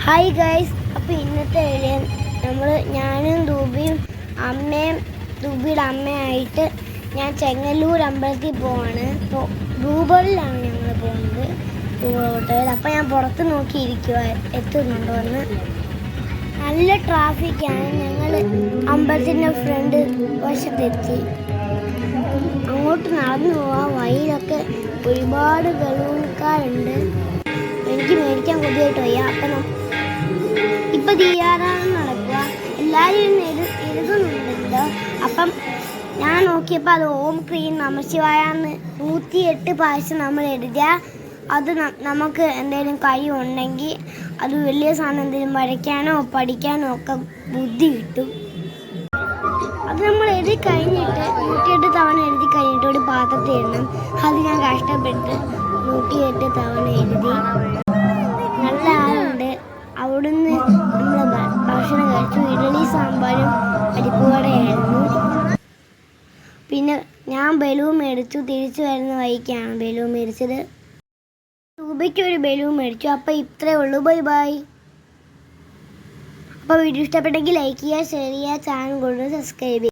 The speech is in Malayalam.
ഹായ് ഗൈസ്, അപ്പോൾ ഇന്നത്തെ വീഡിയോ ഞാനും ദൂബിയും അമ്മയും ദൂബിയുടെ അമ്മയായിട്ട് ഞാൻ ചെങ്ങന്നൂർ അമ്പലത്തിൽ പോവാണ്. ഇപ്പോൾ ബ്ലൂബേർഡിലാണ് ഞങ്ങൾ പോകുന്നത്, ഹോട്ടലിൽ. അപ്പോൾ ഞാൻ പുറത്ത് നോക്കിയിരിക്കുക എത്തുന്നുണ്ടോ എന്ന്. നല്ല ട്രാഫിക്കാണ്. ഞങ്ങൾ അമ്പലത്തിൻ്റെ ഫ്രണ്ട് വശത്തെത്തി. അങ്ങോട്ട് നടന്നു പോവാം. വഴിയിലൊക്കെ ഒരുപാട് ബലൂൺക്കാരുണ്ട്. എനിക്ക് മേടിക്കാൻ കൊതിയായിട്ട് വയ്യ. അപ്പം ഇപ്പം തീരാറാണ് നടക്കുക. എല്ലാവരും എഴുതുന്നുണ്ടല്ലോ. അപ്പം ഞാൻ നോക്കിയപ്പോൾ അത് ഓം ക്രീം നമശിവായെന്ന് 108 പ്രാവശ്യം നമ്മൾ എഴുതിയാൽ അത് നമുക്ക് എന്തെങ്കിലും കഴിവുണ്ടെങ്കിൽ അത് വലിയ സാധനം എന്തെങ്കിലും വരയ്ക്കാനോ പഠിക്കാനോ ഒക്കെ ബുദ്ധി കിട്ടും. അത് നമ്മൾ എഴുതി കഴിഞ്ഞിട്ട് 108 തവണ എഴുതി കഴിഞ്ഞിട്ട് ഒരു പാത്രത്തിൽ ഇടണം. അത് ഞാൻ കഷ്ടപ്പെട്ട് 108 തവണ എഴുതി. നല്ല ആളുണ്ട്. അവിടുന്ന് നമ്മൾ ഭക്ഷണം കഴിച്ചു. ഇഡ്ഡലി സാമ്പാറും പരിപ്പുവടയായിരുന്നു. പിന്നെ ഞാൻ ബലൂൺ മേടിച്ചു. തിരിച്ചു വരുന്ന വഴിക്കാണ് ബലൂൺ മേടിച്ചത്. രൂപയ്ക്ക് ഒരു ബലൂൺ മേടിച്ചു. അപ്പോൾ ഇത്രയേ ഉള്ളൂ. Bye bye. അപ്പോൾ വീഡിയോ ഇഷ്ടപ്പെട്ടെങ്കിൽ ലൈക്ക് ചെയ്യുക, ഷെയർ ചെയ്യുക, ചാനൽ കൂടുതൽ സബ്സ്ക്രൈബ് ചെയ്യുക.